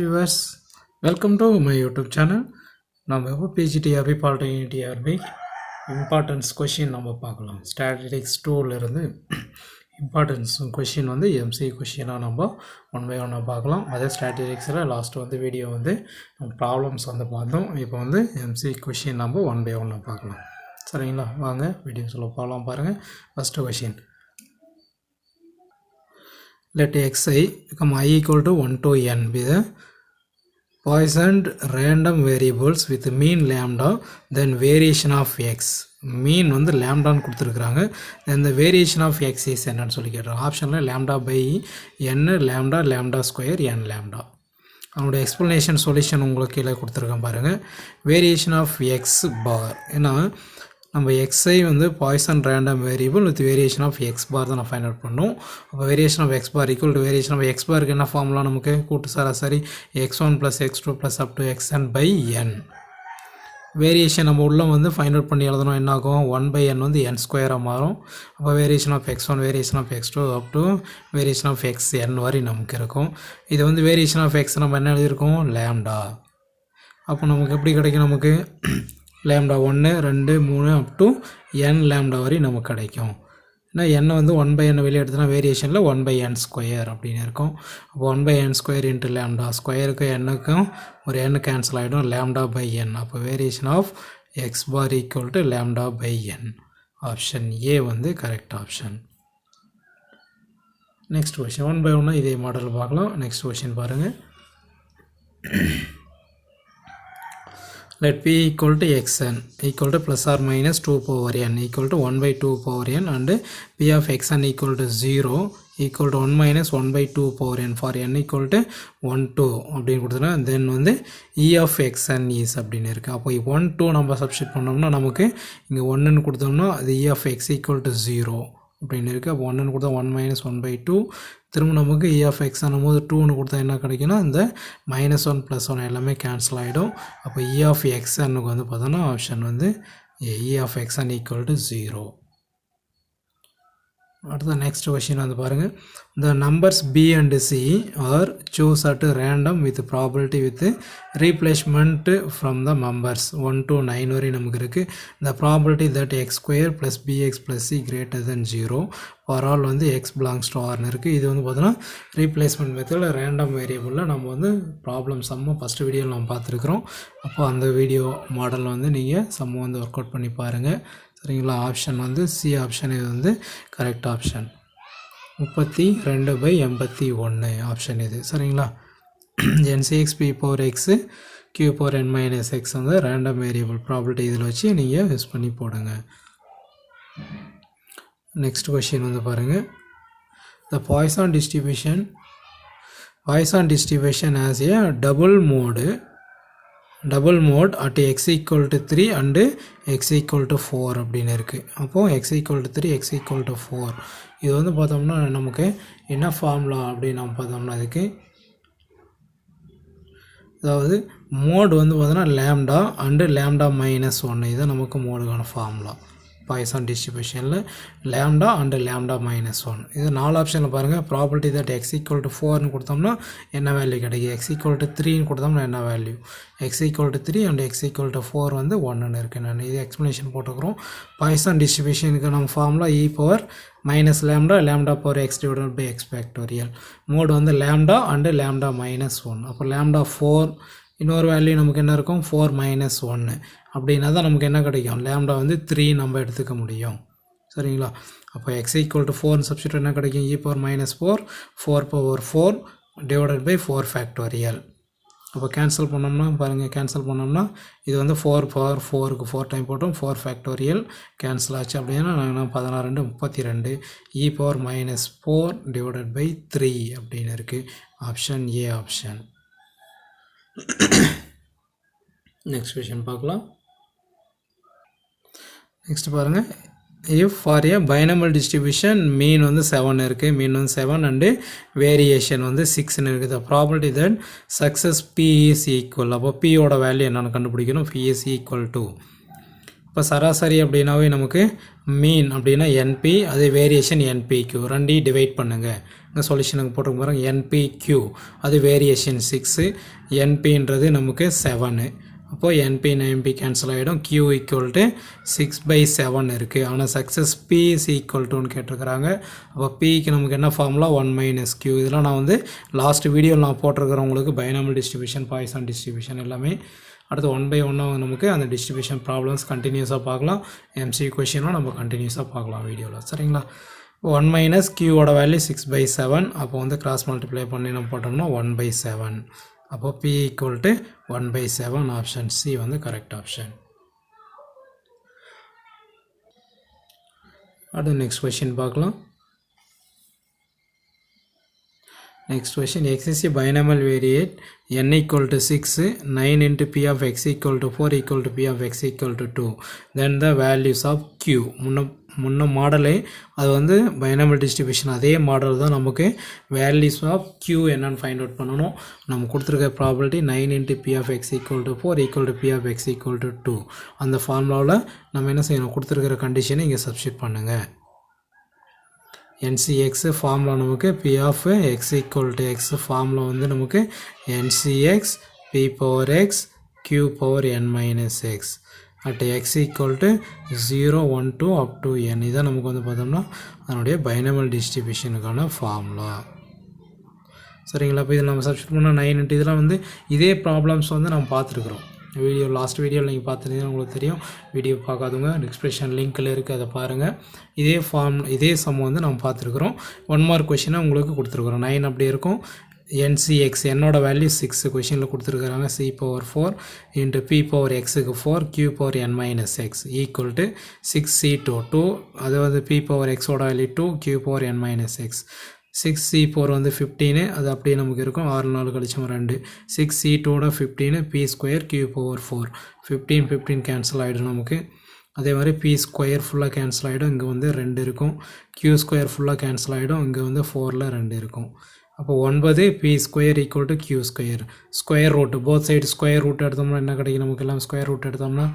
Viewers, welcome to my YouTube channel. நம்ம இப்போ PGTRB TRB importance question நம்ம பார்க்கலாம். ஸ்டாட்டிஸ்டிக்ஸ் 2ல இருந்து இம்பார்ட்டன்ஸ் கொஷின் வந்து எம்சி கொஷினாக நம்ம ஒன் பை ஒன்னாக பார்க்கலாம். அதே ஸ்டாட்டிஸ்டிக்ஸில் லாஸ்ட் வந்து வீடியோ வந்து ப்ராப்ளம்ஸ் வந்து பார்த்தோம். இப்போ வந்து எம்சி கொஷின் நம்ம ஒன் பை ஒன்னாக பார்க்கலாம். சரிங்களா, வாங்க வீடியோ சொல்ல போகலாம். பாருங்கள், first question. Let xi become I equal to 1 to n be the Poisson random variables with mean lambda then variation of x. mean வந்து lambdaன்னு கொடுத்துருக்குறாங்க. then the variation of x is என்னன்னு சொல்லி கேட்டுருக்காங்க. ஆப்ஷனில் lambda by n lambda square n lambda. அவனோட explanation solution உங்களுக்கு கீழே கொடுத்துருக்கேன் பாருங்கள். வேரியேஷன் ஆஃப் எக்ஸ் பார், ஏன்னா நம்ம xi வந்து Poisson random variable with variation of X bar தான் நான் ஃபைண்ட் அவுட் பண்ணோம். அப்போ variation of X bar equal to variation of X பாருக்கு என்ன ஃபார்முலா நமக்கு கூட்டு சராசரி x1 + x2 + up to xn by n. Variation நம்ம உள்ள வந்து ஃபைண்ட் அவுட் பண்ணி எழுதணும். என்ன ஆகும், 1/n வந்து n ஸ்கொயராக மாறும். அப்போ variation of x1 variation of x2 up to variation of xn வரை நமக்கு இருக்கும். இது வந்து வேரியேஷன் ஆஃப் x நம்ம என்ன எழுதியிருக்கோம், லேம்டா. அப்போ நமக்கு எப்படி கிடைக்கும், நமக்கு lambda 1 2 3 up to n lambda வரை நமக்கு கிடைக்கும். ஏன்னா n வந்து 1/n வெளியே எடுத்தோன்னா வேரியேஷனில் 1/n ஸ்கொயர் அப்படின்னு இருக்கும். அப்போ 1/n ஸ்கொயர் இன்ட்டு லேம்டா ஸ்கொயருக்கு என்னுக்கும் ஒரு n கேன்சல் ஆகிடும், லேம்டா பை n. அப்போ variation of X bar equal to lambda by n. Option A வந்து correct option. Next question 1 by 1 இதே மாடல் பார்க்கலாம். நெக்ஸ்ட் கொஷின் பாருங்கள். Let p equal to xn equal to plus or minus 2 power n equal to 1 by 2 power n and p of xn equal to 0 equal to 1 minus 1 by 2 power n for n equal to 1 2 அப்படின்னு கொடுத்தோன்னா தென் வந்து e of xn is அப்படின்னு இருக்குது. அப்போ 1 2 நம்ம substitute பண்ணோம்னா நமக்கு இங்கே 1ன்னு கொடுத்தோம்னா அது e of x equal to 0 அப்படின்னு இருக்குது. அப்போ 1ன்னு கொடுத்தா 1 minus 1 by 2, திரும்ப நமக்கு e of x ஆனும்போது 2ன்னு கொடுத்தா என்ன கிடைக்குன்னா இந்த -1 +1 எல்லாமே கேன்சல் ஆகிடும். அப்போ e of xnனுக்கு வந்து பார்த்தோன்னா ஆப்ஷன் வந்து e of xn equal to 0. அடுத்த நெக்ஸ்ட் கொஷின் வந்து பாருங்கள். the numbers b and c are choose at random with probability with replacement from the members 1 to 9 வரை நமக்கு இருக்குது. the probability that x square plus bx plus c greater than 0 for all வந்து x belongs to rன்னு இருக்குது. இது வந்து பார்த்தோன்னா replacement மெத்தடில் random வேரியபிளில் நம்ம வந்து ப்ராப்ளம் சம்ம ஃபஸ்ட்டு வீடியோவில் நம்ம பார்த்துருக்குறோம். அப்போ அந்த வீடியோ மாடலில் வந்து நீங்கள் சம்ம வந்து ஒர்க் அவுட் பண்ணி பாருங்கள். சரிங்களா, ஆப்ஷன் வந்து சி ஆப்ஷன் இது வந்து கரெக்ட் ஆப்ஷன். 32/81 ஆப்ஷன் இது. சரிங்களா, NCX P power x Q power n minus x வந்து ரேண்டம் வேரியபிள் ப்ராபபிலிட்டி இதில் வச்சு நீங்கள் யூஸ் பண்ணி போடுங்க. நெக்ஸ்ட் கொஷின் வந்து பாருங்கள். the Poisson distribution has a double mode at x equal to 3 and x equal to 4 அப்படின்னு இருக்குது. அப்போது x equal to 3 x equal to 4 இது வந்து பார்த்தோம்னா நமக்கு என்ன ஃபார்முலா அப்படின்னு நம்ம பார்த்தோம்னா இதுக்கு அதாவது மோட் வந்து பார்த்தோன்னா லேம்டா அண்டு லேம்டா -1 இது நமக்கு மோடுக்கான ஃபார்முலா. பாய்சான் டிஸ்ட்ரிபியூஷனில் லேம்டா அண்டு லேம்டா -1 இது 4 ஆப்ஷனில் பாருங்கள். Probability that x equal to 4ன்னு கொடுத்தோம்னா என்ன வேல்யூ கிடைக்கும், x equal to 3ன்னு கொடுத்தோம்னா என்ன value, x equal to 3 and x equal to 4 வந்து 1ன்னு இருக்குது. நான் இது எக்ஸ்ப்ளனேஷன் போட்டுக்கிறோம். பாய்சான் டிஸ்ட்ரிபியூஷனுக்கு நம்ம formula e power lambda power x divided by x factorial. Mode வந்து லேம்டா அண்டு லேம்டா -1. அப்போ லேம்டா 4 இன்னொரு வேல்யூ நமக்கு என்ன இருக்கும், 4 - 1 அப்படின்னா தான் நமக்கு என்ன கிடைக்கும், லேம்டா வந்து 3 நம்ம எடுத்துக்க முடியும். சரிங்களா, அப்போ x equal to 4 சப்ஸ்டியூட் என்ன கிடைக்கும், e power -4 power 4 divided by 4 factorial. அப்போ கேன்சல் பண்ணோம்னா பாருங்கள், கேன்சல் பண்ணோம்னா இது வந்து 4 பவர் 4க்கு 4 டைம் போட்டோம், 4 ஃபேக்டோரியல் கேன்சல் ஆச்சு. அப்படின்னா நாங்கள் 16 32 e பவர் -4 டிவைடட் பை 3 அப்படின்னு இருக்குது. Option A option. Next question பார்க்கலாம். நெக்ஸ்ட் பாருங்கள். if for a binomial distribution மீன் வந்து 7 இருக்குது, மீன் வந்து 7 அண்டு வேரியேஷன் வந்து 6ன்னு இருக்குது. the probability that success p is equal. அப்போ p ஓட வேல்யூ என்னென்னு கண்டுபிடிக்கணும். p is equal to இப்போ சராசரி அப்படின்னாவே நமக்கு மீன் அப்படின்னா NP, அது வேரியேஷன் NPQ ரெண்டையும் டிவைட் பண்ணுங்கள். இந்த சொல்யூஷனுக்கு போட்டு பாருங்க NPQ அது வேரியேஷன் 6 NPன்றது நமக்கு 7 அப்போது NP NP கேன்சல் ஆகிடும் Q ஈக்குவல் டு 6/7 இருக்குது ஆனால் சக்ஸஸ் P இஸ் ஈக்குவல் டுன்னு கேட்டிருக்கிறாங்க அப்போ Pக்கு நமக்கு என்ன ஃபார்முலா 1 - Q இதெல்லாம் நான் வந்து லாஸ்ட் வீடியோவில் நான் போட்டிருக்கிறேன் உங்களுக்கு பைனாமல் டிஸ்ட்ரிபியூஷன் பாய்சான் டிஸ்ட்ரிபியூஷன் எல்லாமே அடுத்து 1/1 நமக்கு அந்த டிஸ்ட்ரிபியூஷன் ப்ராப்ளம்ஸ் கண்டினியூஸாக பார்க்கலாம் MCQ கொஷினும் நம்ம கண்டினியூஸாக பார்க்கலாம் வீடியோவில் சரிங்களா 1 - Qவோட வேல்யூ 6/7 அப்போ வந்து கிராஸ் மல்டிப்ளை பண்ணி நம்ம போட்டோம்னா 1/7 அப்போ P equal to 1/7 option C வந்து கரெக்ட் ஆப்ஷன் அடுத்து நெக்ஸ்ட் கொஷின் பார்க்கலாம் next question x is a binomial variate n equal to 6 9 into p of x equal to 4 equal to p of x equal to 2 then the values of q முன்ன மாடலே அது வந்து binomial distribution அதே model தான் நமக்கு values of q என்னன்னு find out பண்ணணும் நம்ம கொடுத்துருக்க probability 9 into p of x equal to 4 equal to p of x equal to 2 அந்த ஃபார்முலாவில் நம்ம என்ன செய்யணும் கொடுத்துருக்கிற கண்டிஷனை இங்கே சப்ஸ்டிட் பண்ணுங்கள் NCX ஃபார்முலா நமக்கு P of x equal to x formula வந்து நமக்கு NCX P power x Q power n minus x at x equal to 0 1 2 up to n இதான் நமக்கு வந்து பார்த்தோம்னா அதனுடைய பைனாமல் டிஸ்ட்ரிபியூஷனுக்கான ஃபார்முலா சரிங்களா இப்போ இதில் நம்ம சப்ஸ்டிட் பண்ணால் 9 into இதெல்லாம் வந்து இதே ப்ராப்ளம்ஸ் வந்து நம்ம பார்த்துருக்குறோம் வீடியோ லாஸ்ட் வீடியோவில் நீங்கள் பார்த்துருந்தீங்கன்னா உங்களுக்கு தெரியும் வீடியோ பார்க்காதவங்க டிஸ்கிரிப்ஷன் லிங்க்கில் இருக்குது அதை பாருங்கள் இதே சம் வந்து நம்ம பார்த்துருக்குறோம் 1 மார்க் கொஷினை உங்களுக்கு கொடுத்துருக்குறோம் 9 அப்படி இருக்கும் NCX என்னோட வேல்யூ 6 கொஷினில் கொடுத்துருக்குறாங்க C power 4 into P power xக்கு 4 Q power n minus x equal to 6C2 2 அதாவது P power xோட value 2 Q power n minus x 6C4 வந்து 15 அது அப்படியே நமக்கு இருக்கும் 6 4 கழிச்சோம் 2 6C2ஓட 15 P square Q power 4 15 cancel ஆகிடும் நமக்கு அதே மாதிரி P ஸ்கொயர் ஃபுல்லாக கேன்சல் ஆகிடும் இங்கே வந்து 2 இருக்கும் Q ஸ்கொயர் ஃபுல்லாக கேன்சல் ஆகிடும் இங்கே வந்து 4ல் 2 இருக்கும் அப்போ 9 P square equal to Q square root both side square root எடுத்தோம்னா என்ன கிடைக்கும் நமக்கு எல்லாம் ஸ்கொயர் ரூட் எடுத்தோம்னா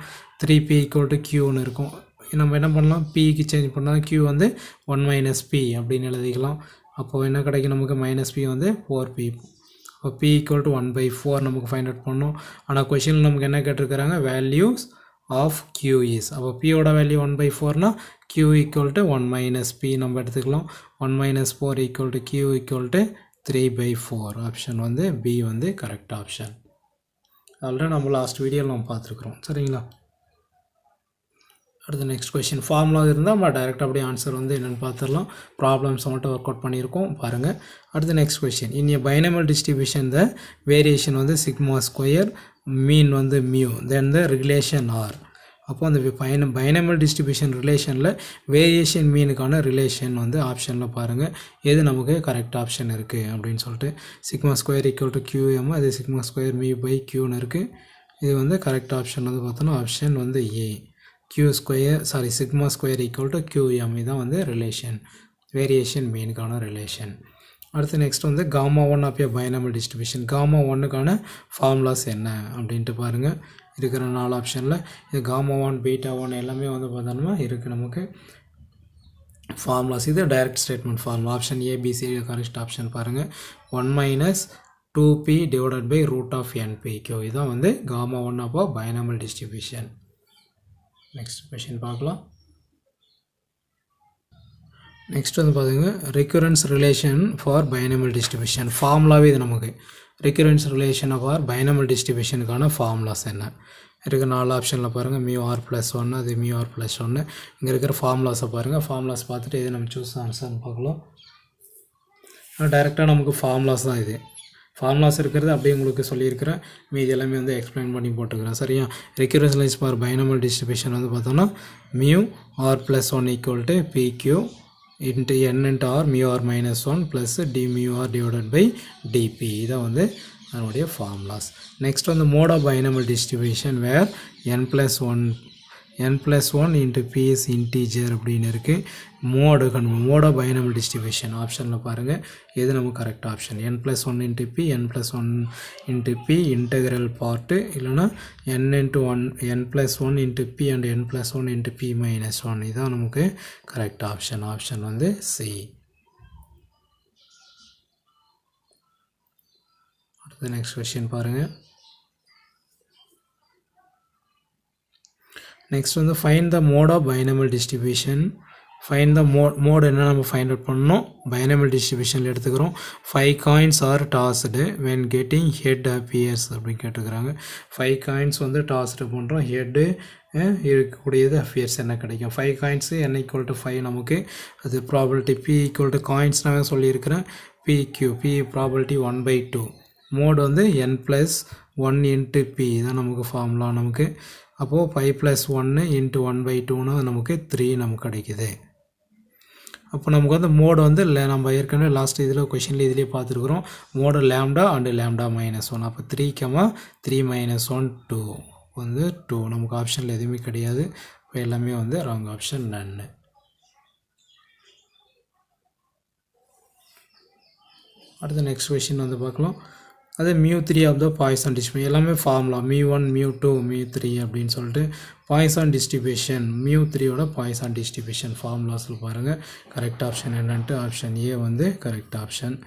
3P ஈக்குவல் டு Qன்னு இருக்கும் நம்ம என்ன பண்ணலாம் Pக்கு சேஞ்ச் பண்ணால் Q வந்து 1 - P அப்படின்னு எழுதிக்கலாம் அப்போது என்ன கிடைக்கும் நமக்கு -P வந்து 4P அப்போ P ஈக்குவல் டு 1/4 நமக்கு ஃபைண்ட் அவுட் பண்ணோம் ஆனால் கொஷினில் நமக்கு என்ன கேட்டிருக்கிறாங்க வேல்யூஸ் ஆஃப் Q இஸ் அப்போ Pயோட வேல்யூ 1/4னா Q ஈக்குவல் டு 1 - P நம்ம எடுத்துக்கலாம் 1 - 4 equal to Q equal to 3/4 option வந்து B வந்து கரெக்ட் ஆப்ஷன் ஆல்ரெடி நம்ம லாஸ்ட் வீடியோவில் நம்ம பார்த்துருக்குறோம் சரிங்களா அடுத்து நெக்ஸ்ட் கொஷின் ஃபார்முலா இருந்தால் நம்ம டைரெக்டாக அப்படியே ஆன்சர் வந்து என்னென்னு பார்த்துடலாம் ப்ராப்ளம்ஸை மட்டும் ஒர்க் அவுட் பண்ணியிருக்கோம் பாருங்கள் அடுத்து next question in a binomial distribution the variation வந்து சிக்மா ஸ்கொயர் மீன் வந்து mu then the relation are அப்போ அந்த பைனாமல் டிஸ்ட்ரிபியூஷன் ரிலேஷனில் வேரியேஷன் மீனுக்கான ரிலேஷன் வந்து ஆப்ஷனில் பாருங்கள் எது நமக்கு கரெக்ட் ஆப்ஷன் இருக்குது அப்படின்னு சொல்லிட்டு sigma square equal to QM அது சிக்மா ஸ்கொயர் மியூ பை Qன்னு இருக்குது இது வந்து கரெக்ட் ஆப்ஷன் வந்து பார்த்தோன்னா ஆப்ஷன் வந்து A sigma square equal to QM இதான் வந்து ரிலேஷன் வேரியேஷன் மீனுக்கான ரிலேஷன் அடுத்து நெக்ஸ்ட் வந்து Γ1 ஆஃப் பைனாமல் டிஸ்ட்ரிபியூஷன் Γ1க்கான ஃபார்முலாஸ் என்ன அப்படின்ட்டு பாருங்கள் இருக்கிற 4 ஆப்ஷனில் இது Γ1 β1 எல்லாமே வந்து பார்த்தோம்னா இருக்குது நமக்கு ஃபார்முலாஸ் இது direct statement formula option ABC correct option பாருங்கள் 1 - 2P divided by root of NPQ இதான் வந்து Γ1 of binomial distribution next question பார்க்கலாம் நெக்ஸ்ட் வந்து பார்த்திங்க recurrence relation for binomial distribution ஃபார்முலாவே இது நமக்கு ரெக்யூரன்ஸ் ரிலேஷன் ஃபார் பைனாமல் டிஸ்ட்ரிபியூஷனுக்கான ஃபார்முலாஸ் என்ன இருக்கிற 4 ஆப்ஷனில் பாருங்கள் μr+1 அது μr+1 இங்கே இருக்கிற ஃபார்முலாஸை பாருங்கள் ஃபார்முலாஸ் பார்த்துட்டு எது நம்ம சூஸ் ஆன்சர்னு பார்க்கலாம் டைரெக்டாக நமக்கு ஃபார்முலாஸ் தான் இது ஃபார்முலாஸ் இருக்கிறது அப்படியே உங்களுக்கு சொல்லியிருக்கிறேன் மீதி எல்லாமே வந்து எக்ஸ்பிளைன் பண்ணி போட்டுக்கிறேன் சரியா ரெக்யூரன்ஸ் ரிலேஷன் ஃபார் பைனாமல் டிஸ்ட்ரிபியூஷன் வந்து பார்த்தோன்னா μr+1 equal to PQ into n into r μr - 1 plus d μr divided by dp இதான் வந்து அதனுடைய ஃபார்முலாஸ் நெக்ஸ்ட் வந்து mode of binomial distribution where n+1 into p is integer அப்படின்னு இருக்குது mode of binomial distribution ஆப்ஷனில் பாருங்கள் எது நமக்கு correct option n+1 into p n+1 into p integral part இல்லைனா n+1 into p and n+1 into p - 1 இதான் நமக்கு correct option வந்து C அடுத்து நெக்ஸ்ட் கொஸ்டின் பாருங்கள். நெக்ஸ்ட் வந்து find the mode of binomial distribution. Find the mode என்ன நம்ம find out பண்ணணும். பைனமல் டிஸ்ட்ரிபியூஷனில் எடுத்துக்கிறோம். 5 coins are tossed when getting head appears அப்படின்னு கேட்டுக்கிறாங்க. 5 காயின்ஸ் வந்து டாஸ்டு பண்ணுறோம். ஹெட்டு இருக்கக்கூடியது அஃபியர்ஸ் என்ன கிடைக்கும். 5 காயின்ஸு n = 5 நமக்கு அது ப்ராபபிலிட்டி p = காயின்ஸ் நான் சொல்லியிருக்கிறேன். PQ P probability 1/2. மோட் வந்து n+1 × p தான் நமக்கு ஃபார்முலா நமக்கு. அப்போது 5 + 1 × 1/2னா நமக்கு 3 நமக்கு கிடைக்குது. அப்போ நமக்கு வந்து மோடு வந்து நம்ம ஏற்கனவே லாஸ்ட் இதில் கொஷினில் இதிலே பார்த்துருக்குறோம். Mode λ and λ -1. அப்போ 3, 3 - 1 2 வந்து 2. நமக்கு ஆப்ஷனில் எதுவுமே கிடையாது. இப்போ எல்லாமே வந்து ராங் ஆப்ஷன் நன்னு. அடுத்த நெக்ஸ்ட் கொஷின் வந்து பார்க்கலாம். அது μ3 ஆஃப் த பாய்சான் டிஸ்ட்ரிபியூஷன். எல்லாமே ஃபார்முலா μ1 μ2 μ3 அப்படின்னு சொல்லிட்டு பாய்சான் டிஸ்ட்ரிபியூஷன் μ3யோட பாய்சான் டிஸ்ட்ரிபியூஷன் ஃபார்முலாஸில் பாருங்கள். கரெக்ட் ஆப்ஷன் என்னன்ட்டு ஆப்ஷன் ஏ வந்து கரெக்ட் ஆப்ஷன்.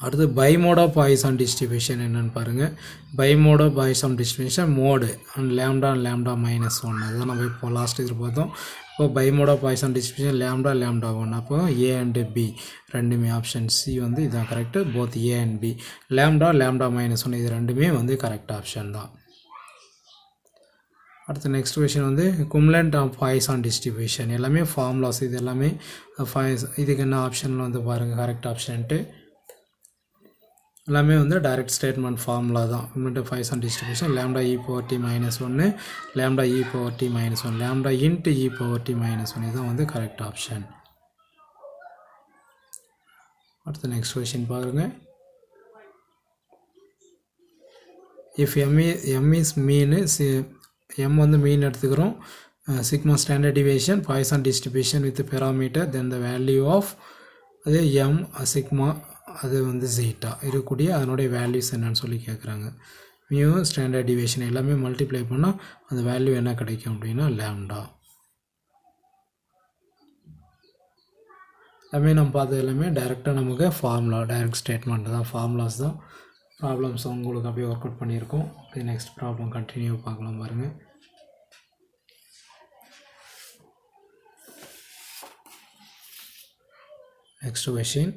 அடுத்து பைமோட் ஆஃப் பாய்சான் டிஸ்ட்ரிபியூஷன் என்னென்னு பாருங்கள். Bimode of Poisson distribution mode and λ and λ -1 அதுதான் நம்ம இப்போ லாஸ்ட் இதில் பார்த்தோம். இப்போ பைமோட் ஆஃப் பாய்சான் டிஸ்ட்ரிபியூஷன் λ λ 1. அப்போ ஏ அண்டு பி ரெண்டுமே ஆப்ஷன் சி வந்து இதுதான் correct. Both A and B λ λ -1 இது ரெண்டுமே வந்து கரெக்ட் ஆப்ஷன் தான். அடுத்து நெக்ஸ்ட் கொஷின் வந்து குமுலண்ட் ஆஃப் பாய்சான் டிஸ்ட்ரிபியூஷன். எல்லாமே ஃபார்முலாஸ் இது எல்லாமே. இதுக்கு என்ன ஆப்ஷன் வந்து பாருங்கள் கரெக்ட் ஆப்ஷன்ட்டு. எல்லாமே வந்து டைரக்ட் ஸ்டேட்மெண்ட் ஃபார்முலா தான். குமுலண்ட் Poisson distribution λ e⁻t -1 λ e⁻t -1 λ × e⁻t -1 இதுதான் வந்து கரெக்ட் ஆப்ஷன். அடுத்து நெக்ஸ்ட் கொஷின் பாருங்கள். If m is mean m வந்து மீன் எடுத்துக்கிறோம். Sigma standard deviation Poisson distribution with parameter then the value of அதே m சிக்மா அது வந்து ஜீட்டா இருக்கக்கூடிய அதனுடைய வேல்யூஸ் என்னன்னு சொல்லி கேட்குறாங்க. மியூ ஸ்டாண்டர்ட் டிவியேஷன் எல்லாமே மல்டிப்ளை பண்ணால் அந்த வேல்யூ என்ன கிடைக்கும் அப்படின்னா λ. எல்லாமே நம்ம பார்த்தது எல்லாமே டைரெக்டாக நமக்கு ஃபார்முலா டைரக்ட் ஸ்டேட்மெண்ட் தான் ஃபார்முலாஸ் தான். ப்ராப்ளம்ஸ் உங்களுக்கு அப்படியே ஒர்க் அவுட் பண்ணியிருக்கோம். அப்படியே நெக்ஸ்ட் ப்ராப்ளம் கண்டினியூ பார்க்கலாம் பாருங்கள். Next question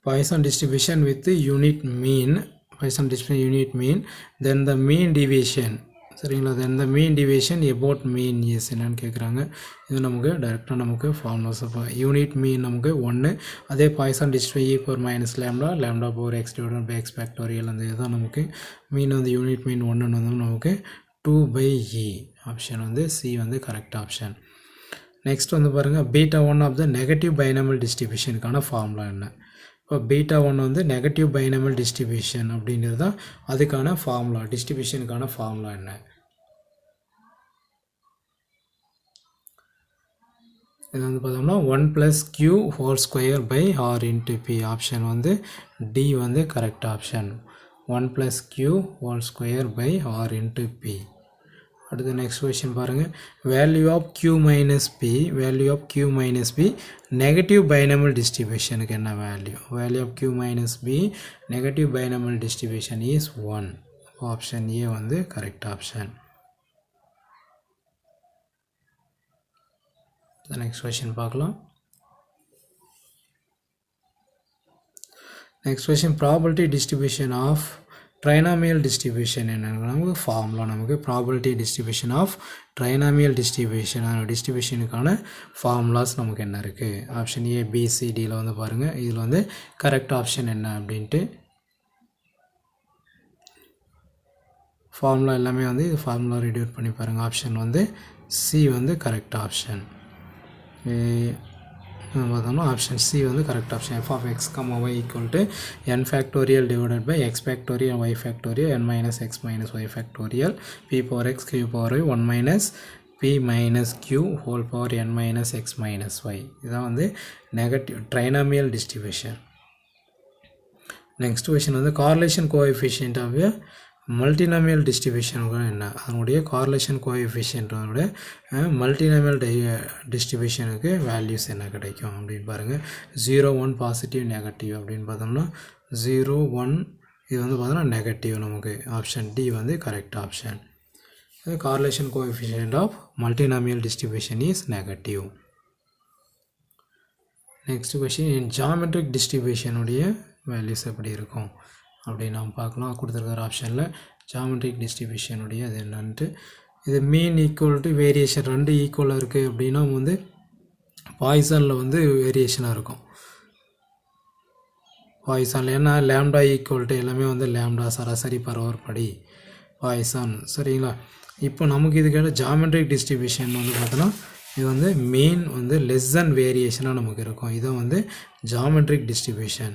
Poisson distribution with the unit mean. Poisson distribution unit mean. Then the mean deviation. சரிங்களா. then the mean deviation about mean is என்னன்னு கேட்குறாங்க. இது நமக்கு டைரெக்டாக நமக்கு ஃபார்முலாஸ். யூனிட் மீன் நமக்கு 1. அதே Poisson distribution e⁻ λ x divided by x factorial அந்த இதுதான் நமக்கு மீன் வந்து யூனிட் மீன் 1 வந்து நமக்கு 2/e. ஆப்ஷன் வந்து சி வந்து கரெக்ட் ஆப்ஷன். நெக்ஸ்ட் வந்து பாருங்கள் β1 of the negative binomial டிஸ்ட்ரிபியூஷனுக்கான formula என்ன. இப்போ β1 வந்து நெகட்டிவ் பைனமல் டிஸ்ட்ரிபியூஷன் அப்படிங்கிறது தான் அதுக்கான ஃபார்முலா. டிஸ்ட்ரிபியூஷனுக்கான ஃபார்முலா என்ன. இது வந்து பார்த்தோம்னா 1 + q² r × p. ஆப்ஷன் வந்து டி வந்து correct option. 1 + q² r × p. அடுத்து நெக்ஸ்ட் கொஷின் பாருங்கள். Value of q - p. Value of q - p negative binomial டிஸ்ட்ரிபியூஷனுக்கு என்ன value. Value of q - p negative binomial distribution is 1. Option A வந்து correct option. Next question பார்க்கலாம். Next question probability distribution of trinomial distribution என்னென்னா நமக்கு formula நமக்கு probability distribution of trinomial distribution டிஸ்ட்ரிபியூஷனுக்கான formulas நமக்கு என்ன இருக்குது. ஆப்ஷன் ஏ பி சி டியில் வந்து பாருங்கள். இதில் வந்து கரெக்ட் ஆப்ஷன் என்ன அப்படின்ட்டு ஃபார்முலா எல்லாமே வந்து இது ஃபார்முலா ரெடியூட் பண்ணி பாருங்கள். ஆப்ஷன் வந்து சி வந்து கரெக்ட் ஆப்ஷன். பார்த்தோம்னா ஆப்ஷன் சி வந்து correct option. f of x, y = n factorial divided by x factorial y factorial n minus x minus y factorial p power x q power y 1 minus p minus q whole power n minus x minus y. இதுதான் வந்து negative trinomial distribution. Next question வந்து correlation coefficient of மல்டினாமியல் டிஸ்ட்ரிபியூஷனுக்கு என்ன. அதனுடைய correlation கோஎஃபிஷியன்ட்டோட மல்டினாமியல் டிஸ்ட்ரிபியூஷனுக்கு values என்ன கிடைக்கும் அப்படின்னு பாருங்கள். 0 1 positive negative அப்படின்னு பார்த்தோம்னா 0 1 இது வந்து பார்த்தீங்கன்னா நெகட்டிவ் நமக்கு ஆப்ஷன் டி வந்து correct option. The correlation coefficient of multinomial distribution is negative. Next question, in geometric distribution உடைய values எப்படி இருக்கும் அப்படி நாம் பார்க்கலாம். கொடுத்துருக்கிற ஆப்ஷனில் geometric distribution உடைய அது என்னன்ட்டு இது மீன் ஈக்குவல் டு வேரியேஷன் ரெண்டு ஈக்குவலாக இருக்குது அப்படின்னா வந்து பாய்சனில் வந்து வேரியேஷனாக இருக்கும். பாய்சனில் ஏன்னா லேம்டா ஈக்குவல் டு எல்லாமே வந்து லேம்டா சராசரி பரவற்படி பாய்சன் சரிங்களா. இப்போ நமக்கு இதுக்கான ஜாமெட்ரிக் டிஸ்ட்ரிபியூஷன் வந்து பார்த்தோன்னா இது வந்து மீன் வந்து லெஸ் தென் வேரியேஷனாக நமக்கு இருக்கும். இதை வந்து ஜாமெட்ரிக் டிஸ்ட்ரிபியூஷன்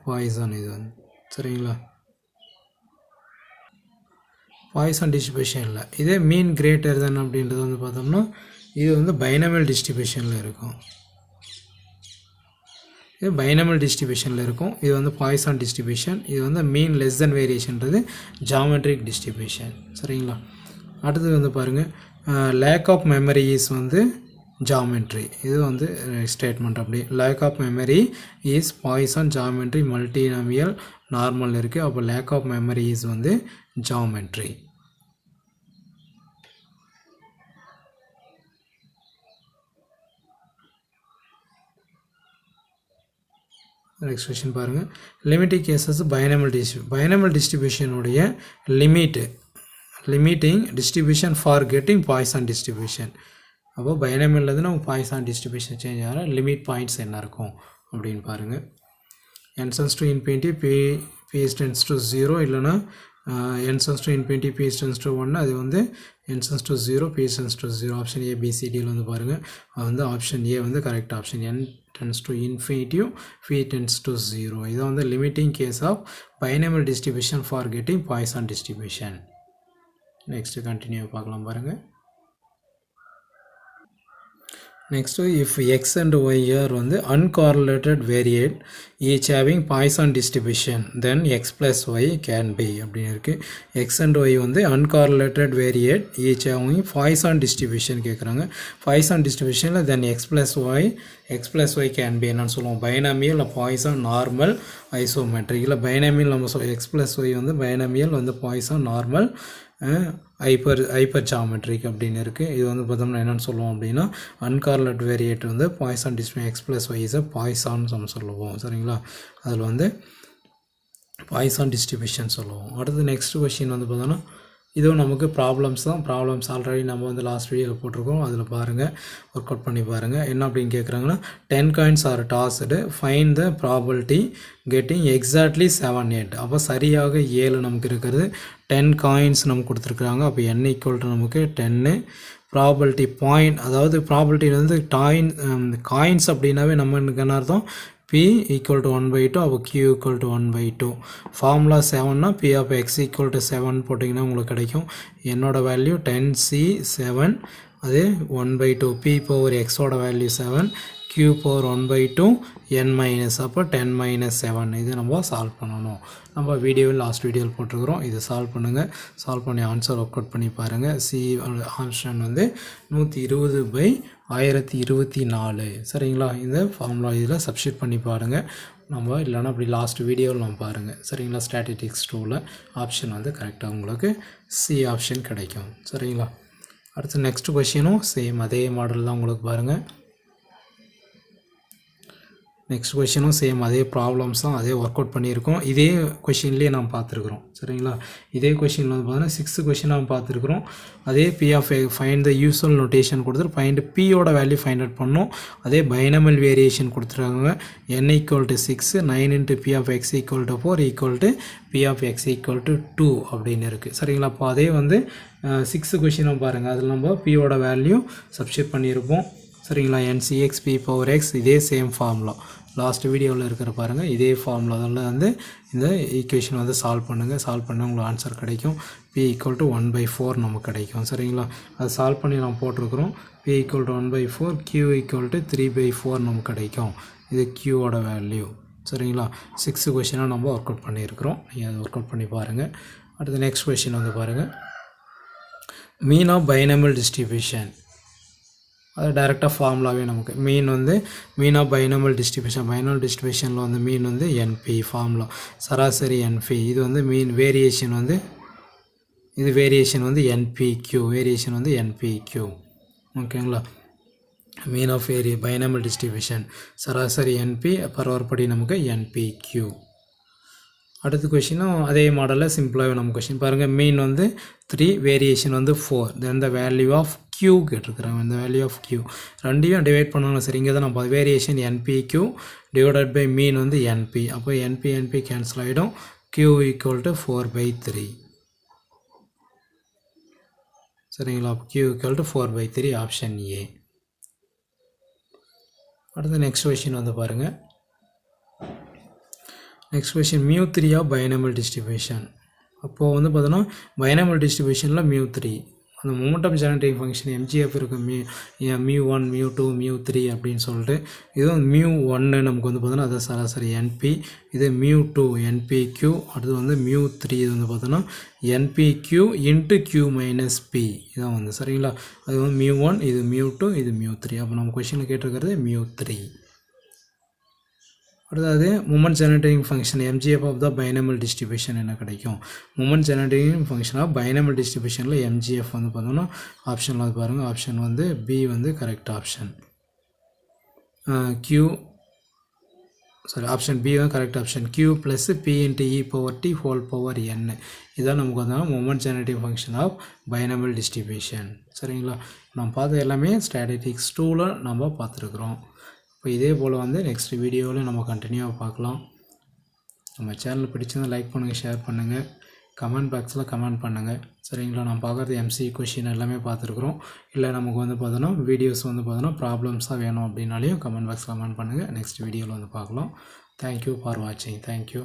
பாய்சன் இது வந்து சரிங்களா. பாய்சன் டிஸ்ட்ரிபியூஷன் இல்லை. இதே மீன் கிரேட்டர் தென் அப்படின்றது வந்து பார்த்தோம்னா இது வந்து பைனமல் டிஸ்ட்ரிபியூஷனில் இருக்கும். இது பைனமல் டிஸ்ட்ரிபியூஷனில் இருக்கும். இது வந்து பாய்சன் டிஸ்ட்ரிபியூஷன். இது வந்து மீன் லெஸ் தென் வேரியேஷன்றது ஜாமெட்ரிக் டிஸ்ட்ரிபியூஷன் சரிங்களா. அடுத்தது வந்து பாருங்கள் லேக் ஆஃப் மெமரி இஸ் வந்து ஜாமெட்ரி. இது வந்து ஸ்டேட்மெண்ட் அப்படி lack of memory is Poisson geometry multinomial normal இருக்குது. அப்போ லேக் ஆஃப் மெமரி இஸ் வந்து ஜாமெட்ரி. நெக்ஸ்ட் கொஸ்டின் பாருங்கள் லிமிட்டிங் கேசஸ் பைனமல் டிஸ்ட்ரிபியூஷனுடைய limiting distribution for getting Poisson distribution. அப்போ பைனமில்லேருந்து நம்ம பாய்சன் டிஸ்ட்ரிபியூஷன் சேஞ்ச் ஆகிற லிமிட் பாயிண்ட்ஸ் என்ன இருக்கும் அப்படின்னு பாருங்கள். n tends to infinity p tends to 0 இல்லைனா n tends to infinity p tends to 1 அது வந்து n tends to 0 p tends to 0 option A பிசிடியில் வந்து பாருங்கள் அது வந்து ஆப்ஷன் ஏ வந்து correct option. n tends to infinity p tends to 0 இது வந்து limiting case of binomial distribution for getting Poisson distribution. Next continue பார்க்கலாம் பாருங்கள். Next, if x and y are வந்து uncorrelated variate each having Poisson distribution then x plus y can be அப்படின்னு இருக்குது. x and y வந்து uncorrelated variate each having Poisson distribution கேட்குறாங்க. Poisson distribution then x plus y can be என்னன்னு சொல்லுவோம் binomial Poisson normal isometric இல்லை binomial நம்ம சொல்லுவோம் x plus y வந்து binomial வந்து Poisson normal ஹைப்பர் ஜாமெட்ரிக் அப்படின்னு இருக்குது. இது வந்து பார்த்தோம்னா என்னென்னு சொல்லுவோம் அப்படின்னா அன்கார்லேட் வேரியேட் வந்து Poisson distribution X plus Y is Poisson நம்ம சொல்லுவோம் சரிங்களா. அதில் வந்து பாய்சான் டிஸ்ட்ரிபியூஷன் சொல்லுவோம். அடுத்து நெக்ஸ்ட் கொஸ்டின் வந்து பார்த்தோன்னா இதுவும் நமக்கு ப்ராப்ளம்ஸ் தான். ப்ராப்ளம்ஸ் ஆல்ரெடி நம்ம வந்து லாஸ்ட் வீடியோவில் போட்டிருக்கோம். அதில் பாருங்கள் ஒர்க் அவுட் பண்ணி பாருங்கள். என்ன அப்படின்னு கேட்குறாங்கன்னா 10 coins are tossed find the probability getting exactly 7 8. அப்போ சரியாக 7 நமக்கு இருக்கிறது. 10 coins நமக்கு கொடுத்துருக்குறாங்க. அப்போ n ஈக்குவல் டு நமக்கு 10 ப்ராபபிலிட்டி பாயிண்ட் அதாவது ப்ராபபிலிட்டி வந்து காயின்ஸ் அப்படின்னாவே நம்மளுக்கு என்ன அர்த்தம் p equal to 1/2 அப்போ q equal to 1/2. ஃபார்முலா 7னா p of x equal to 7 போட்டிங்கன்னா உங்களுக்கு கிடைக்கும். என்னோட வேல்யூ 10c7 அது 1/2 p பவர் xோட value 7 q power 1/2 n minus அப்போ 10 - 7 இது நம்ம சால்வ் பண்ணணும். நம்ம வீடியோவில் லாஸ்ட் வீடியோவில் போட்டிருக்கிறோம். இது சால்வ் பண்ணுங்கள். சால்வ் பண்ணி ஆன்சர் ஒர்க் அவுட் பண்ணி பாருங்கள். சி ஆப்ஷன் வந்து 120/1024 சரிங்களா. இந்த ஃபார்முலா இதில் சப்ஸ்டிட் பண்ணி பாருங்கள். நம்ம இல்லைனா அப்படி லாஸ்ட் வீடியோவில் நம்ம பாருங்கள் சரிங்களா. ஸ்டாட்டிஸ்டிக்ஸ் 2ல் ஆப்ஷன் வந்து கரெக்டாக உங்களுக்கு சி ஆப்ஷன் கிடைக்கும் சரிங்களா. அடுத்து நெக்ஸ்ட் கொஷினும் சேம் அதே மாடல் தான் உங்களுக்கு பாருங்கள். நெக்ஸ்ட் கொஷினும் சேம் அதே ப்ராப்ளம்ஸ் தான் அதே ஒர்க் அவுட் பண்ணியிருக்கோம். இதே கொஷின்லேயே நம்ம பார்த்துருக்குறோம் சரிங்களா. இதே கொஷின் வந்து பார்த்தீங்கன்னா 6th கொஷின் நம்ம பார்த்துருக்குறோம். அதே P of find the usual notation கொடுத்துட்டு ஃபைண்ட் பியோட வேல்யூ ஃபைண்ட் அவுட் பண்ணோம். அதே பைனமல் வேரியேஷன் கொடுத்துருக்காங்க. n equal to 6 9 × p of x equal to 4 equal to p of x equal to 2 அப்படின்னு இருக்குது சரிங்களா. அப்போ அதே வந்து 6th கொஷினும் பாருங்கள். அதில் நம்ம பியோட வேல்யூ சப்ஸ்டிட் பண்ணியிருப்போம் சரிங்களா. ncx p பவர் x இதே சேம் ஃபார்முலா லாஸ்ட் வீடியோவில் இருக்கிற பாருங்கள். இதே ஃபார்முலா அதில் வந்து இந்த ஈக்குவேஷன் வந்து சால்வ் பண்ணுங்கள். சால்வ் பண்ண உங்களுக்கு ஆன்சர் கிடைக்கும். p ஈக்குவல் டு 1/4 நமக்கு கிடைக்கும் சரிங்களா. அது சால்வ் பண்ணி நம்ம போட்டிருக்கிறோம். p equal to 1/4 q equal to 3/4 நமக்கு கிடைக்கும். இது q-ஓட வேல்யூ சரிங்களா. 6th கொஷினாக நம்ம ஒர்க் அவுட் பண்ணியிருக்கிறோம். நீங்கள் அதை ஒர்க் அவுட் பண்ணி பாருங்கள். அடுத்து நெக்ஸ்ட் கொஷின் வந்து பாருங்கள். மீன் ஆஃப் பைனமல் டிஸ்ட்ரிபியூஷன் அது டைரெக்டாக ஃபார்முலாவே நமக்கு மீன் வந்து மீன் ஆஃப் பைனாமல் டிஸ்ட்ரிபியூஷனில் வந்து மீன் வந்து என்பி ஃபார்முலா சராசரி என்பி. இது வந்து மீன் வேரியேஷன் வந்து இது வேரியேஷன் வந்து என்பிக்யூ ஓகேங்களா. மீன் ஆஃப் பைனாமல் டிஸ்ட்ரிபியூஷன் சராசரி என்பி பரவற்படி நமக்கு என்பிக்யூ. அடுத்த கொஷினும் அதே மாடலில் சிம்பிளாகவே நம்ம கொஷின் பாருங்கள். மீன் வந்து 3 வேரியேஷன் வந்து 4 then the value of Q கேட்டிருக்கிறாங்க. இந்த வேல்யூ ஆஃப் க்யூ ரெண்டையும் டிவைட் பண்ணணும். சரி, இங்கே தான் நம்ம variation NPQ divided by mean வந்து என்பி. அப்போ என்பி கேன்சல் ஆகிடும். க்யூ ஈக்குவல் டு 4/3 சரிங்களா. Q equal to 4/3 option A. அடுத்து நெக்ஸ்ட் கொஷின் வந்து பாருங்கள். Next question μ3 of binomial distribution. அப்போது வந்து பார்த்தோன்னா பைனாமல் டிஸ்ட்ரிபியூஷனில் μ3 அந்த மொமெண்டம் ஜெனரேட்டிங் ஃபங்க்ஷன் எம்ஜிஎஃப் இருக்குது. μ1 μ2 μ3 அப்படின்னு சொல்லிட்டு இதுவும் μ1 நமக்கு வந்து பார்த்தோன்னா அது சராசரி என்பி. இது μ2 என்பிக்யூ. அடுத்து வந்து μ3 இது வந்து பார்த்தோன்னா N P Q into Q minus P இதான் வந்து சரிங்களா. அது வந்து μ1 இது μ2 இது μ3. அப்போ நம்ம கொஷினில் கேட்டிருக்கிறது μ3. அடுத்தது moment generating function MGF of the binomial distribution என்ன கிடைக்கும். Moment generating function of binomial டிஸ்ட்ரிபியூஷனில் எம்ஜிஎஃப் வந்து பார்த்தோம்னா ஆப்ஷனில் வந்து பாருங்கள். ஆப்ஷன் வந்து பி வந்து கரெக்ட் ஆப்ஷன். ஆப்ஷன் பி தான் correct option. Q plus P into E power T whole power N இதான் நமக்கு வந்தாலும் moment generating function of binomial distribution. சரிங்களா. நம்ம பார்த்த எல்லாமே ஸ்டாட்டிஸ்டிக்ஸ் 2ல் நம்ம பார்த்துருக்குறோம். இப்போ இதே போல் வந்து நெக்ஸ்ட் வீடியோவில் நம்ம கண்டினியூவாக பார்க்கலாம். நம்ம சேனல் பிடிச்சிருந்தால் லைக் பண்ணுங்கள், ஷேர் பண்ணுங்கள், கமெண்ட் பாக்ஸில் கமெண்ட் பண்ணுங்கள். சரிங்களா. நம்ம பார்க்குறது எம்சி கொஷின் எல்லாமே பார்த்துருக்குறோம். இல்லை நமக்கு வந்து பார்த்தோன்னா வீடியோஸ் வந்து பார்த்தோன்னா ப்ராப்ளம்ஸாக வேணும் அப்படின்னாலையும் கமெண்ட் பாக்ஸில் கமெண்ட் பண்ணுங்கள். நெக்ஸ்ட் வீடியோவில் வந்து பார்க்கலாம். தேங்க்யூ ஃபார் வாட்சிங். தேங்க்யூ.